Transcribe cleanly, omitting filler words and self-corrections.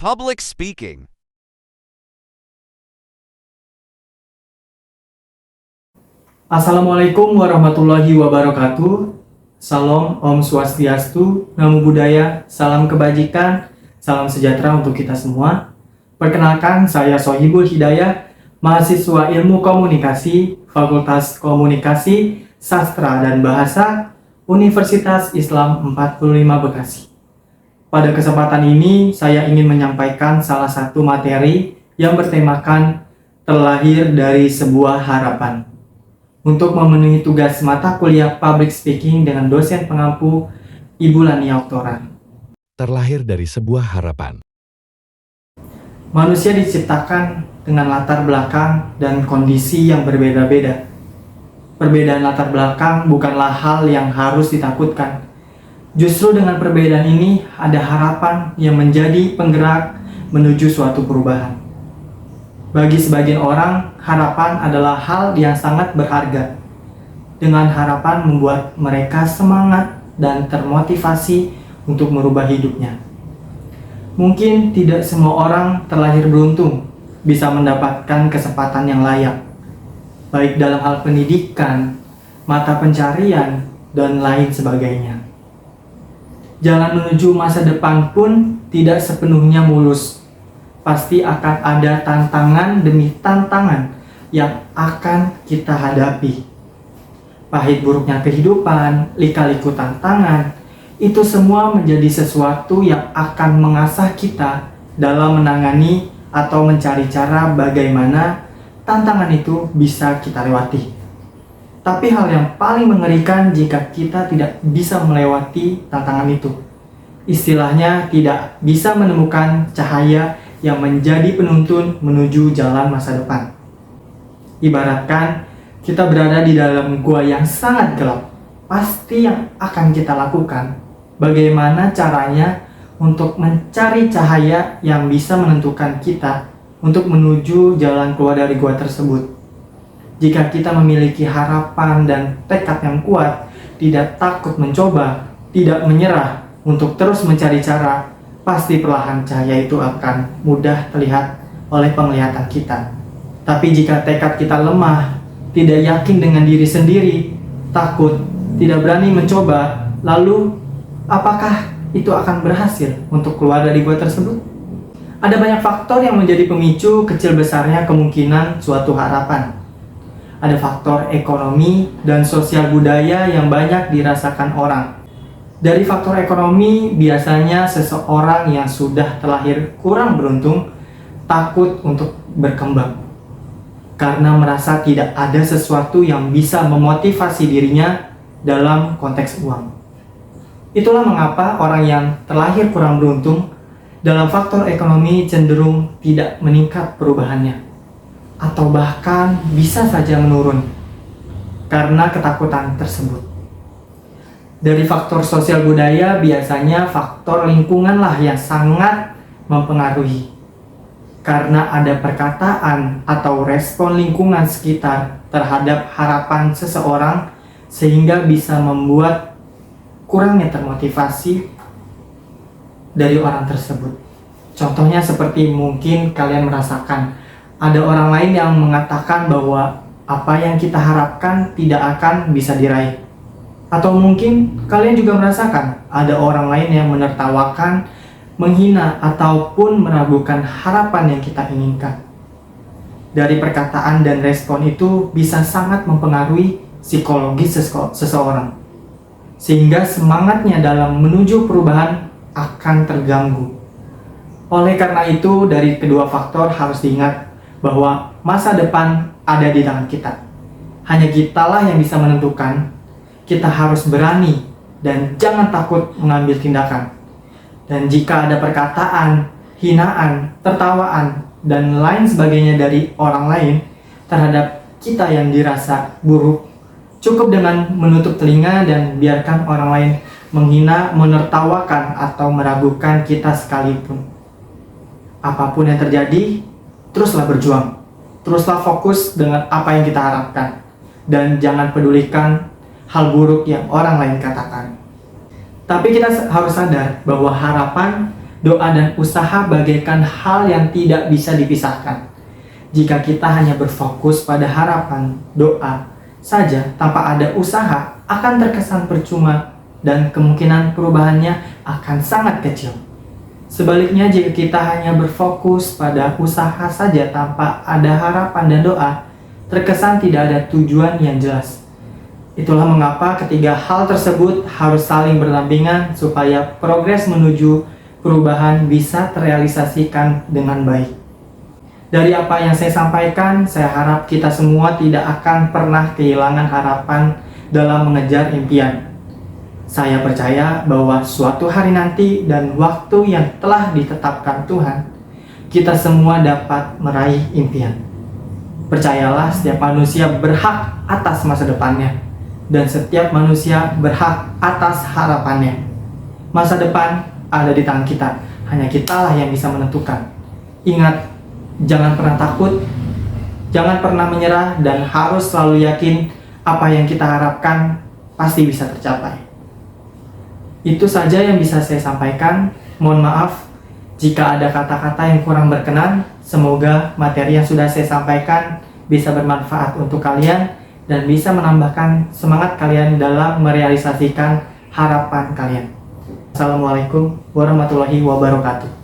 Public speaking. Assalamualaikum warahmatullahi wabarakatuh. Salam, Om Swastiastu, Namo Buddhaya, salam kebajikan, salam sejahtera untuk kita semua. Perkenalkan, saya Sohibul Hidayah, mahasiswa Ilmu Komunikasi, Fakultas Komunikasi, Sastra dan Bahasa, Universitas Islam 45 Bekasi. Pada kesempatan ini, saya ingin menyampaikan salah satu materi yang bertemakan terlahir dari sebuah harapan. Untuk memenuhi tugas mata kuliah Public Speaking dengan dosen pengampu Ibu Lania Oktora. Terlahir dari sebuah harapan. Manusia diciptakan dengan latar belakang dan kondisi yang berbeda-beda. Perbedaan latar belakang bukanlah hal yang harus ditakutkan. Justru dengan perbedaan ini ada harapan yang menjadi penggerak menuju suatu perubahan. Bagi sebagian orang, harapan adalah hal yang sangat berharga. Dengan harapan membuat mereka semangat dan termotivasi untuk merubah hidupnya. Mungkin tidak semua orang terlahir beruntung bisa mendapatkan kesempatan yang layak, baik dalam hal pendidikan, mata pencarian, dan lain sebagainya. Jalan menuju masa depan pun tidak sepenuhnya mulus. Pasti akan ada tantangan demi tantangan yang akan kita hadapi. Pahit buruknya kehidupan, lika-liku tantangan, itu semua menjadi sesuatu yang akan mengasah kita dalam menangani atau mencari cara bagaimana tantangan itu bisa kita lewati. Tapi hal yang paling mengerikan jika kita tidak bisa melewati tantangan itu. Istilahnya tidak bisa menemukan cahaya yang menjadi penuntun menuju jalan masa depan. Ibaratkan kita berada di dalam gua yang sangat gelap. Pasti yang akan kita lakukan bagaimana caranya untuk mencari cahaya yang bisa menentukan kita untuk menuju jalan keluar dari gua tersebut. Jika kita memiliki harapan dan tekad yang kuat, tidak takut mencoba, tidak menyerah untuk terus mencari cara, pasti perlahan cahaya itu akan mudah terlihat oleh penglihatan kita. Tapi jika tekad kita lemah, tidak yakin dengan diri sendiri, takut, tidak berani mencoba, lalu apakah itu akan berhasil untuk keluar dari gua tersebut? Ada banyak faktor yang menjadi pemicu kecil besarnya kemungkinan suatu harapan. Ada faktor ekonomi dan sosial budaya yang banyak dirasakan orang. Dari faktor ekonomi, biasanya seseorang yang sudah terlahir kurang beruntung takut untuk berkembang karena merasa tidak ada sesuatu yang bisa memotivasi dirinya dalam konteks uang. Itulah mengapa orang yang terlahir kurang beruntung dalam faktor ekonomi cenderung tidak meningkat perubahannya atau bahkan bisa saja menurun karena ketakutan tersebut. Dari faktor sosial budaya, biasanya faktor lingkunganlah yang sangat mempengaruhi. Karena ada perkataan atau respon lingkungan sekitar terhadap harapan seseorang, sehingga bisa membuat kurangnya termotivasi dari orang tersebut. Contohnya seperti mungkin kalian merasakan, ada orang lain yang mengatakan bahwa apa yang kita harapkan tidak akan bisa diraih. Atau mungkin kalian juga merasakan ada orang lain yang menertawakan, menghina, ataupun meragukan harapan yang kita inginkan. Dari perkataan dan respon itu bisa sangat mempengaruhi psikologis seseorang. Sehingga semangatnya dalam menuju perubahan akan terganggu. Oleh karena itu, dari kedua faktor harus diingat bahwa masa depan ada di tangan kita. Hanya kitalah yang bisa menentukan. Kita harus berani dan jangan takut mengambil tindakan. Dan jika ada perkataan, hinaan, tertawaan, dan lain sebagainya dari orang lain terhadap kita yang dirasa buruk, cukup dengan menutup telinga dan biarkan orang lain menghina, menertawakan, atau meragukan kita sekalipun. Apapun yang terjadi, teruslah berjuang. Teruslah fokus dengan apa yang kita harapkan. Dan jangan pedulikan hal buruk yang orang lain katakan. Tapi kita harus sadar bahwa harapan Doa dan usaha bagaikan hal yang tidak bisa dipisahkan. Jika kita hanya berfokus pada harapan, doa saja tanpa ada usaha, akan terkesan percuma dan kemungkinan perubahannya akan sangat kecil. Sebaliknya, jika kita hanya berfokus pada usaha saja tanpa ada harapan dan doa, terkesan tidak ada tujuan yang jelas. Itulah mengapa ketiga hal tersebut harus saling berdampingan supaya progres menuju perubahan bisa terrealisasikan dengan baik. Dari apa yang saya sampaikan, saya harap kita semua tidak akan pernah kehilangan harapan dalam mengejar impian. Saya percaya bahwa suatu hari nanti dan waktu yang telah ditetapkan Tuhan, kita semua dapat meraih impian. Percayalah, setiap manusia berhak atas masa depannya, dan setiap manusia berhak atas harapannya. Masa depan ada di tangan kita, hanya kitalah yang bisa menentukan. Ingat, jangan pernah takut, jangan pernah menyerah, dan harus selalu yakin apa yang kita harapkan pasti bisa tercapai. Itu saja yang bisa saya sampaikan. Mohon maaf jika ada kata-kata yang kurang berkenan. Semoga materi yang sudah saya sampaikan bisa bermanfaat untuk kalian dan bisa menambahkan semangat kalian dalam merealisasikan harapan kalian. Assalamualaikum warahmatullahi wabarakatuh.